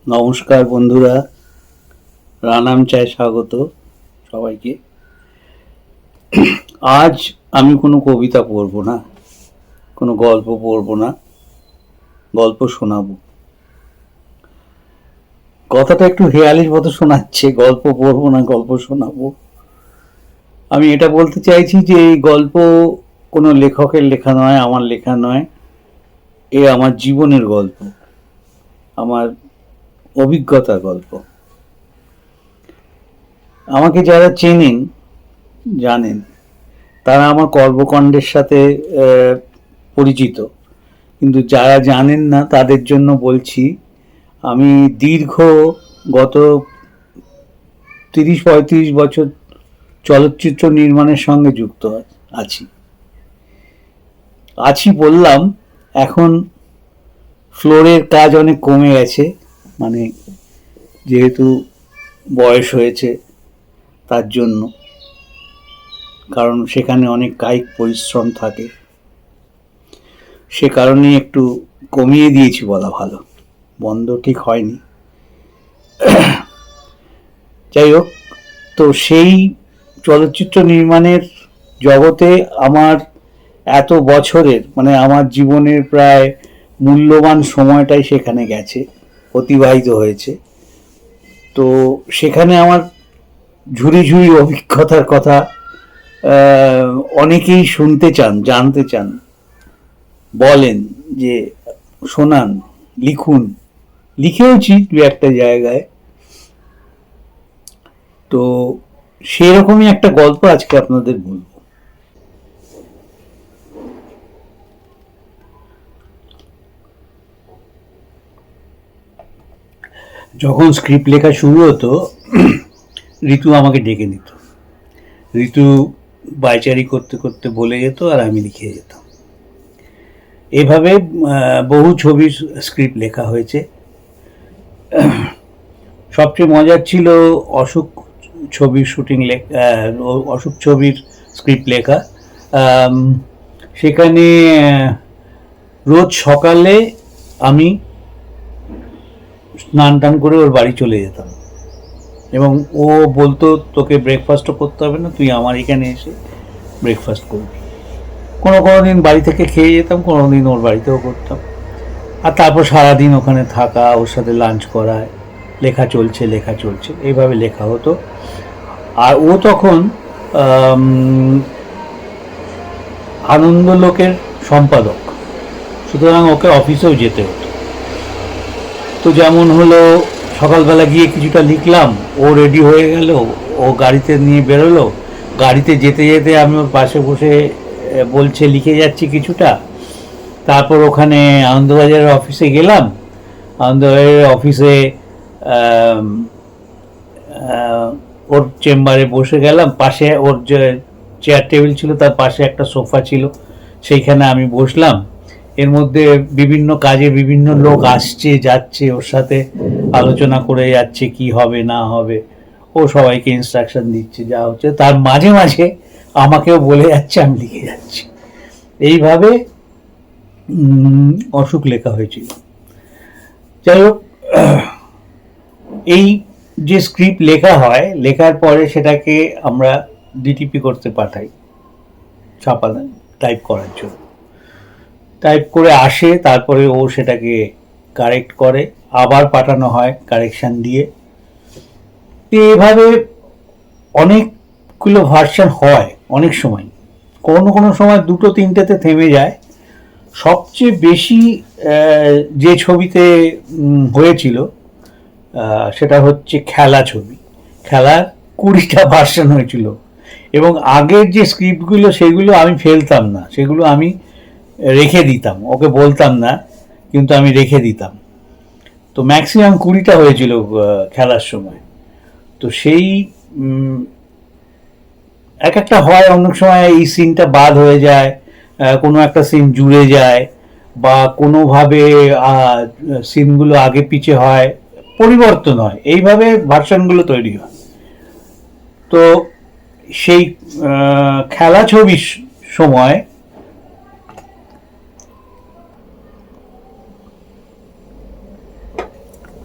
নমস্কার বন্ধুরা, রানাম চায় স্বাগত সবাইকে। আজ আমি কোনো কবিতা পড়ব না, কোনো গল্প পড়ব না, গল্প শোনাবো। কথাটা একটু হেয়ালির মতো শোনাচ্ছে, গল্প পড়বো না গল্প শোনাবো। আমি এটা বলতে চাইছি যে এই গল্প কোনো লেখকের লেখা নয়, আমার লেখা নয়। এ আমার জীবনের গল্প, আমার অভিজ্ঞতার গল্প। আমাকে যারা চেনেন জানেন, তারা আমার কর্মকাণ্ডের সাথে পরিচিত, কিন্তু যারা জানেন না তাদের জন্য বলছি, আমি দীর্ঘ গত 30-35 বছর চলচ্চিত্র নির্মাণের সঙ্গে যুক্ত আছি আছি বললাম। এখন ফ্লোরের কাজ অনেক কমে গেছে, মানে যেহেতু বয়স হয়েছে তার জন্য, কারণ সেখানে অনেক কায়িক পরিশ্রম থাকে, সে কারণে একটু কমিয়ে দিয়েছি বলা ভালো, বন্ধ ঠিক হয়নি। যাই হোক, তো সেই চলচ্চিত্র নির্মাণের জগতে আমার এত বছরের, মানে আমার জীবনের প্রায় মূল্যবান সময়টাই সেখানে গেছে, অতিবাহিত হয়েছে। তো সেখানে আমার ঝুড়ি ঝুড়ি অভিজ্ঞতার কথা অনেকেই শুনতে চান, জানতে চান, বলেন যে শোনান, লিখুন। লিখেওছি দু একটা জায়গায়। তো সেরকমই একটা গল্প আজকে আপনাদের বলবো। যখন স্ক্রিপ্ট লেখা শুরু হতো, ঋতু আমাকে ডেকে নিত। ঋতু বাইচারি করতে করতে বলে যেত আর আমি লিখে যেতাম। এভাবে বহু ছবির স্ক্রিপ্ট লেখা হয়েছে। সবচেয়ে মজার ছিল অশোক ছবির শুটিং, অশোক ছবির স্ক্রিপ্ট লেখা। সেখানে রোজ সকালে আমি স্নান টান করে ওর বাড়ি চলে যেতাম, এবং ও বলতো তোকে ব্রেকফাস্টও করতে হবে না, তুই আমার এখানে এসে ব্রেকফাস্ট করবি। কোনো কোনো দিন বাড়ি থেকে খেয়ে যেতাম, কোনো দিন ওর বাড়িতেও করতাম। আর তারপর সারাদিন ওখানে থাকা, ওর সাথে লাঞ্চ করায়, লেখা চলছে লেখা চলছে, এইভাবে লেখা হতো। আর ও তখন আনন্দলোকের সম্পাদক, সুতরাং ওকে অফিসেও যেতে হতো। তো যেমন হলো, সকালবেলা গিয়ে কিছুটা লিখলাম, ও রেডি হয়ে গেল, ও গাড়িতে নিয়ে বেরোলো। গাড়িতে যেতে যেতে আমি ওর পাশে বসে বলছে লিখে যাচ্ছি কিছুটা। তারপর ওখানে আনন্দবাজারের অফিসে গেলাম। আনন্দবাজারের অফিসে ওর চেম্বারে বসে গেলাম। পাশে ওর যে চেয়ার টেবিল ছিল তার পাশে একটা সোফা ছিল, সেইখানে আমি বসলাম। এর মধ্যে বিভিন্ন কাজে বিভিন্ন লোক আসছে যাচ্ছে, ওর সাথে আলোচনা করে যাচ্ছে কি হবে না হবে। ও সবাইকে ইনস্ট্রাকশন দিচ্ছে, যা হচ্ছে তার মাঝে মাঝে আমাকেও বলে যাচ্ছে, আমি লিখে যাচ্ছি। এইভাবে অসুখ লেখা হয়েছিল। যাই হোক, এই যে স্ক্রিপ্ট লেখা হয়, লেখার পরে সেটাকে আমরা ডিটিপি করতে পাঠাই, ছাপা টাইপ করার জন্য। টাইপ করে আসে, তারপরে ও সেটাকে কারেক্ট করে, আবার পাঠানো হয় কারেকশন দিয়ে। এভাবে অনেকগুলো ভার্সন হয় অনেক সময়, কোনো কোনো সময় দুটো তিনটেতে থেমে যায়। সবচেয়ে বেশি যে ছবিতে হয়েছিল সেটা হচ্ছে খেলা ছবি। খেলার 20টা ভার্সন হয়েছিল, এবং আগের যে স্ক্রিপ্টগুলো সেগুলো আমি ফেলতাম না, সেগুলো আমি রেখে দিতাম, ওকে বলতাম না, কিন্তু আমি রেখে দিতাম। তো ম্যাক্সিমাম 20টা হয়েছিল খেলার সময়। তো সেই এক একটা হয়, অনেক সময় এই সিনটা বাদ হয়ে যায়, কোনো একটা সিন জুড়ে যায়, বা কোনোভাবে সিনগুলো আগে পিছে হয়, পরিবর্তন হয়, এইভাবে ভার্সনগুলো তৈরি হয়। তো সেই খেলা ছবির সময়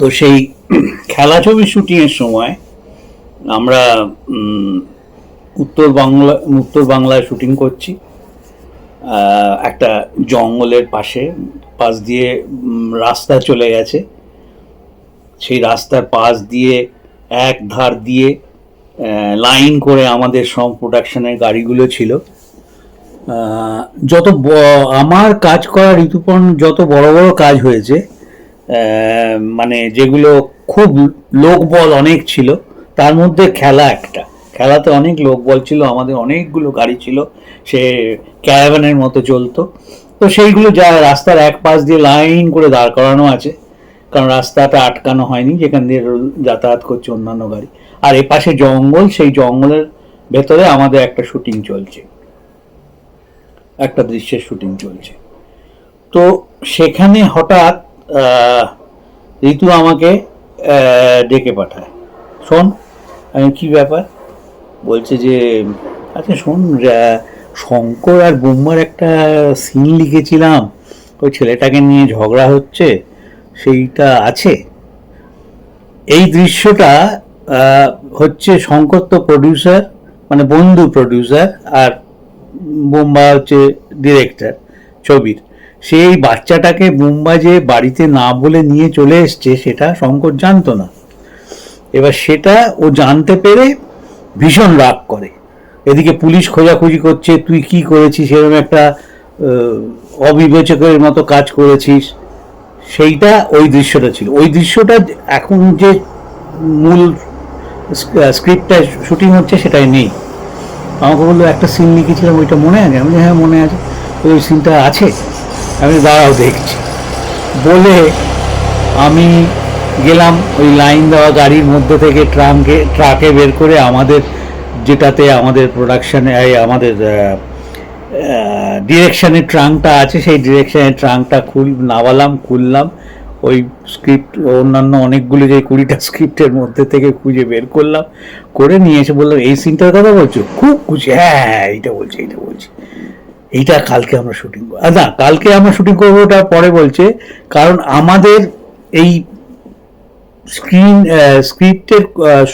তো সেই খেলা ছবির শুটিংয়ের সময় আমরা উত্তর বাংলায় শুটিং করছি, একটা জঙ্গলের পাশ দিয়ে রাস্তা চলে গেছে। সেই রাস্তার পাশ দিয়ে এক ধার দিয়ে লাইন করে আমাদের সব প্রোডাকশনের গাড়িগুলো ছিল। আমার কাজ করা ঋতুপর্ণ যত বড় বড় কাজ হয়েছে, মানে যেগুলো খুব লোকবল অনেক ছিল, তার মধ্যে খেলাতে অনেক লোকবল ছিল, আমাদের অনেকগুলো গাড়ি ছিল, সে ক্যারাভানের মতো চলতো। তো সেইগুলো যা রাস্তার এক পাশ দিয়ে লাইন করে দাঁড় করানো আছে, কারণ রাস্তাটা আটকানো হয়নি, যেখান দিয়ে যাতায়াত করছে অন্যান্য গাড়ি। আর এপাশে জঙ্গল, সেই জঙ্গলের ভেতরে আমাদের একটা শুটিং চলছে, একটা দৃশ্যের শুটিং চলছে। তো সেখানে হঠাৎ ঋতু আমাকে ডেকে পাঠায়, শোন। আমি কি ব্যাপার? বলছে যে আচ্ছা শোন, শঙ্কর আর বুম্মার একটা সিন লিখেছিলাম, ওই ছেলেটাকে নিয়ে ঝগড়া হচ্ছে, সেইটা আছে। এই দৃশ্যটা হচ্ছে, শঙ্কর তো প্রডিউসার, মানে বন্ধু প্রডিউসার, আর বুম্বা হচ্ছে ডিরেক্টর ছবির। সেই বাচ্চাটাকে বুম্বা যে বাড়িতে না বলে নিয়ে চলে এসছে, সেটা শঙ্কর জানতো না। এবার সেটা ও জানতে পেরে ভীষণ রাগ করে। এদিকে পুলিশ খোঁজাখুঁজি করছে, তুই কি করেছিস, এরকম একটা অবিবেচকের মতো কাজ করেছিস। সেইটা ওই দৃশ্যটা ছিল। ওই দৃশ্যটা এখন যে মূল স্ক্রিপ্টটা শুটিং হচ্ছে সেটাই নেই। আমাকে বললো একটা সিন লিখেছিলাম, ওইটা মনে আছে? আমি হ্যাঁ মনে আছে। ওই সিনটা আছে, আমি দাঁড়াও দেখছি বলে আমি গেলাম ওই লাইন দেওয়া গাড়ির মধ্যে থেকে ট্রাকে বের করে আমাদের, যেটাতে আমাদের প্রোডাকশানে আমাদের ডিরেকশানের ট্রাঙ্কটা আছে, সেই ডিরেকশানের ট্রাঙ্কটা খুললাম, ওই স্ক্রিপ্ট অন্যান্য অনেকগুলো যে 20টা স্ক্রিপ্টের মধ্যে থেকে খুঁজে বের করলাম, করে নিয়ে এসে বললাম এই সিনটার কথা বলছো? খুব খুশি, হ্যাঁ এইটা বলছি। এইটা কালকে আমরা শুটিং করবো। না, কালকে আমরা শুটিং করবো ওটা পরে বলছে, কারণ আমাদের এই স্ক্রিপ্টের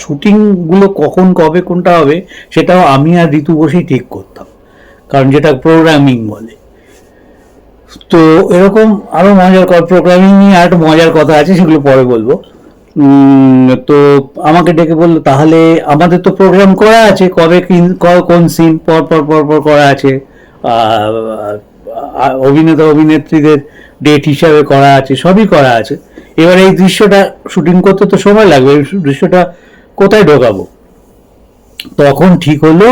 শুটিংগুলো কখন কবে কোনটা হবে সেটাও আমি আর ঋতু বসেই ঠিক করতাম, কারণ যেটা প্রোগ্রামিং বলে। তো এরকম আরও প্রোগ্রামিং নিয়ে আর একটা মজার কথা আছে, সেগুলো পরে বলবো। তো আমাকে ডেকে বললো, তাহলে আমাদের তো প্রোগ্রাম করা আছে, কবে কোন সিন পর করা আছে, অভিনেত্রীদের ডেট হিসাবে করা আছে, সবই করা আছে। এবার এই দৃশ্যটা শুটিং করতে তো সময় লাগবে, এই দৃশ্যটা কোথায় ঢোকাবো? তখন ঠিক হলো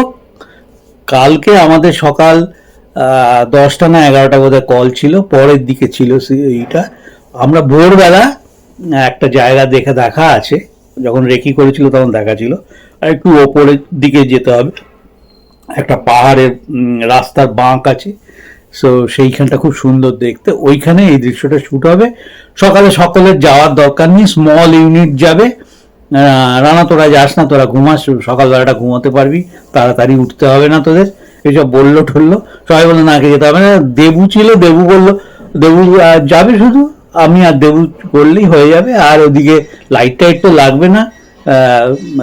কালকে আমাদের সকাল 10টা না 11টা বোধহয় কল ছিল, পরের দিকে ছিল এইটা। আমরা ভোরবেলা একটা জায়গা দেখা আছে, যখন রেকি করেছিল তখন দেখা ছিল, আর একটু ওপরের দিকে যেতে হবে, একটা পাহাড়ের রাস্তার বাঁক আছে। সো সেইখানটা খুব সুন্দর দেখতে, ওইখানে এই দৃশ্যটা শ্যুট হবে। সকালে সকলের যাওয়ার দরকার নেই, স্মল ইউনিট যাবে। রানা তোরা যাস না, তোরা ঘুমাস, সকালবেলাটা ঘুমাতে পারবি, তাড়াতাড়ি উঠতে হবে না তোদের, এইসব বললো ঠললো। সবাই বললো না, যেতে হবে না। দেবু ছিল, দেবু বললো দেবু যাবে, শুধু আমি আর দেবু করলেই হয়ে যাবে, আর ওদিকে লাইট টাইট তো লাগবে না,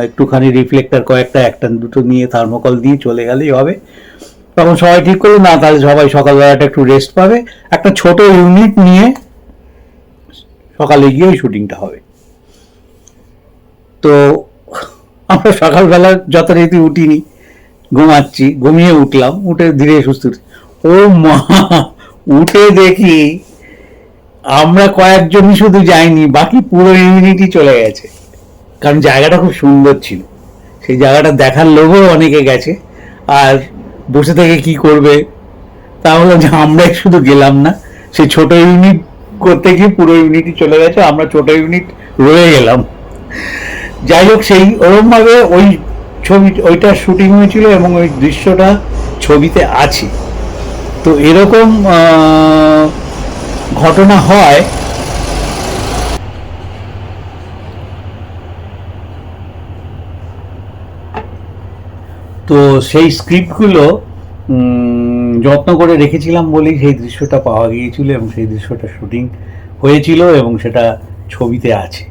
একটুখানি রিফ্লেক্টার একটা দুটো নিয়ে থার্মোকল দিয়ে চলে গেলেই হবে। তখন সবাই ঠিক করলো, না তাহলে সবাই সকালবেলাটা একটু রেস্ট পাবে, একটা ছোট ইউনিট নিয়ে সকালে গিয়ে ওই শুটিংটা হবে। তো আমরা সকালবেলা যথারীতি উঠিনি, ঘুমিয়ে উঠলাম, উঠে ধীরে সুস্থ, ও মা, উঠে দেখি আমরা কয়েকজনই শুধু যাইনি, বাকি পুরো ইউনিটি চলে গেছে, কারণ জায়গাটা খুব সুন্দর ছিল। সেই জায়গাটা দেখার লোভও অনেকে গেছে, আর বসে থেকে কি করবে, তাহলে যে আমরাই শুধু গেলাম না, সেই ছোট ইউনিট করতে গিয়ে পুরো ইউনিটই চলে গেছে, আমরা ছোট ইউনিট রয়ে গেলাম। যাই হোক, সেই ওরমভাবে ওইটা শুটিং হয়েছিল এবং ওই দৃশ্যটা ছবিতে আছে। তো এরকম ঘটনা হয়। তো সেই স্ক্রিপ্টগুলো যত্ন করে রেখেছিলাম বলেই সেই দৃশ্যটা পাওয়া গিয়েছিল এবং সেই দৃশ্যটা শুটিং হয়েছিল এবং সেটা ছবিতে আছে।